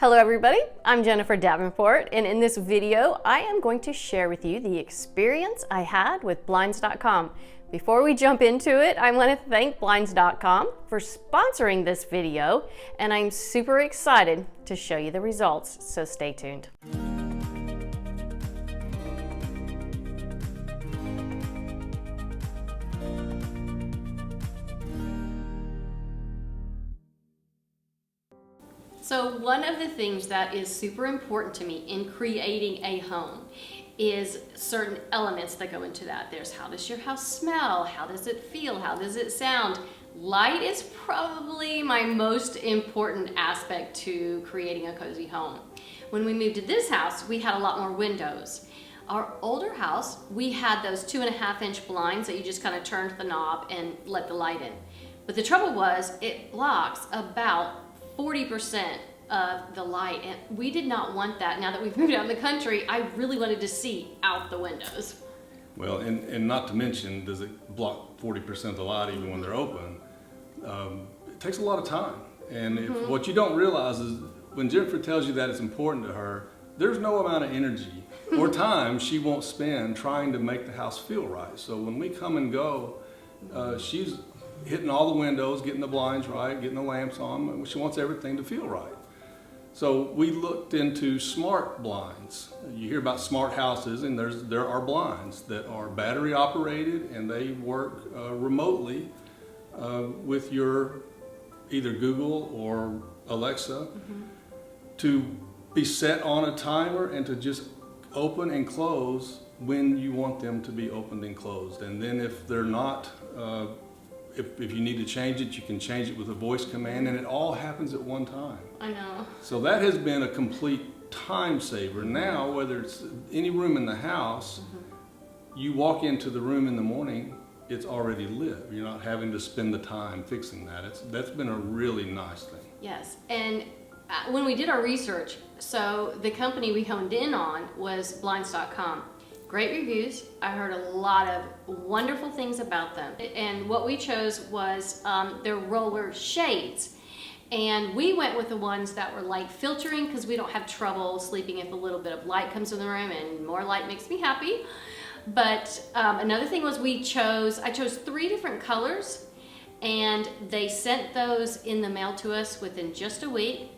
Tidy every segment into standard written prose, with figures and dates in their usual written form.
Hello everybody, I'm Jennifer Davenport, and in this video I am going to share with you the experience I had with Blinds.com. Before we jump into it, I want to thank Blinds.com for sponsoring this video, and I'm super excited to show you the results, so stay tuned. So one of the things that is super important to me in creating a home is certain elements that go into that. There's how does your house smell? How does it feel? How does it sound? Light is probably my most important aspect to creating a cozy home. When we moved to this house, we had a lot more windows. Our older house, we had those 2.5-inch blinds that you just kind of turned the knob and let the light in. But the trouble was it blocks about 40% of the light, and we did not want that. Now that we've moved out in the country, I really wanted to see out the windows. Well, and not to mention, does it block 40% of the light even when they're open? It takes a lot of time. And what you don't realize is when Jennifer tells you that it's important to her, there's no amount of energy or time she won't spend trying to make the house feel right. So when we come and go, she's hitting all the windows, getting the blinds right, getting the lamps on. She wants everything to feel right. So we looked into smart blinds. You hear about smart houses, and there are blinds that are battery operated, and they work remotely with your either Google or Alexa to be set on a timer and to just open and close when you want them to be opened and closed. And then if they're not, if you need to change it, you can change it with a voice command, and it all happens at one time. I know. So that has been a complete time saver. Now, whether it's any room in the house, you walk into the room in the morning, it's already lit. You're not having to spend the time fixing that. That's been a really nice thing. Yes, and when we did our research, so the company we honed in on was Blinds.com. Great reviews. I heard a lot of wonderful things about them. And what we chose was their roller shades. And we went with the ones that were light filtering because we don't have trouble sleeping if a little bit of light comes in the room, and more light makes me happy. But another thing was I chose 3 different colors, and they sent those in the mail to us within just a week.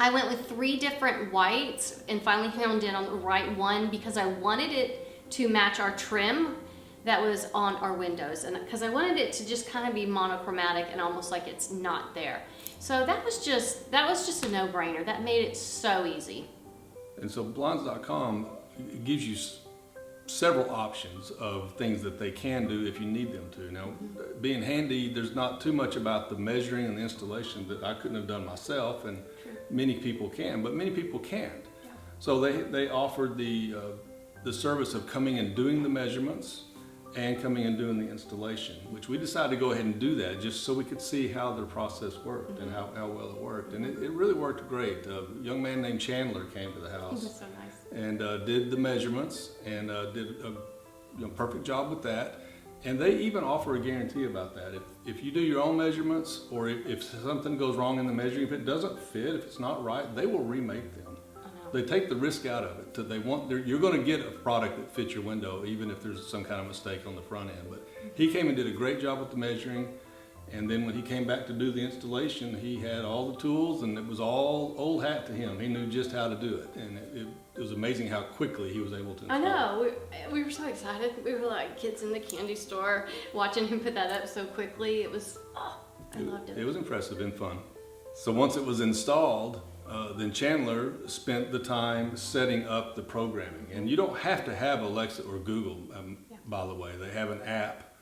I went with 3 different whites and finally honed in on the right one because I wanted it to match our trim that was on our windows, and because I wanted it to just kind of be monochromatic and almost like it's not there. So that was just a no-brainer. That made it so easy. And so Blinds.com gives you several options of things that they can do if you need them to. Now, being handy, there's not too much about the measuring and the installation that I couldn't have done myself, and many people can, but many people can't. Yeah. So they offered the service of coming and doing the measurements and coming and doing the installation, which we decided to go ahead and do that just so we could see how their process worked and how well it worked. And it really worked great. A young man named Chandler came to the house. He was so nice. And did the measurements and did a perfect job with that. And they even offer a guarantee about that. If you do your own measurements, or if something goes wrong in the measuring, if it doesn't fit, if it's not right, they will remake them. They take the risk out of it. You're going to get a product that fits your window, even if there's some kind of mistake on the front end. But he came and did a great job with the measuring. And then when he came back to do the installation, he had all the tools, and it was all old hat to him. He knew just how to do it. And it was amazing how quickly he was able to install. I know. We were so excited. We were like kids in the candy store watching him put that up so quickly. It was, I loved it. It was impressive and fun. So once it was installed, then Chandler spent the time setting up the programming. And you don't have to have Alexa or Google, by the way. They have an app,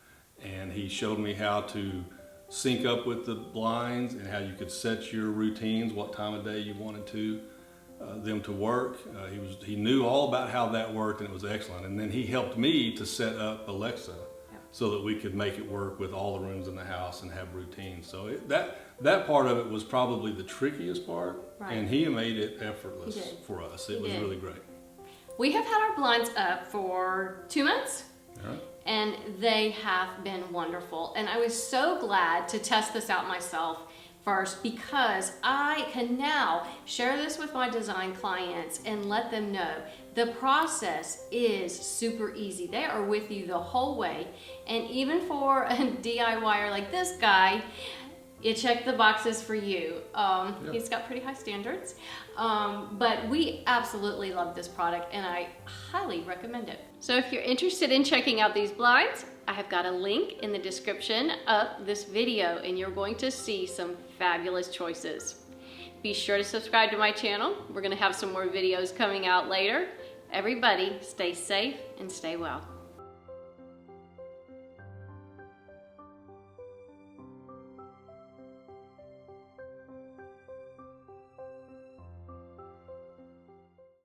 and he showed me how to sync up with the blinds and how you could set your routines, what time of day you wanted them to work. He knew all about how that worked, and it was excellent. And then he helped me to set up Alexa so that we could make it work with all the rooms in the house and have routines. So that part of it was probably the trickiest part, and he made it effortless for us. It was really great. We have had our blinds up for 2 months. And they have been wonderful. And I was so glad to test this out myself first, because I can now share this with my design clients and let them know the process is super easy. They are with you the whole way, and even for a DIYer like this guy, it checked the boxes for you. He's got pretty high standards, but we absolutely love this product and I highly recommend it. So if you're interested in checking out these blinds, I have got a link in the description of this video and you're going to see some fabulous choices. Be sure to subscribe to my channel. We're gonna have some more videos coming out later. Everybody stay safe and stay well.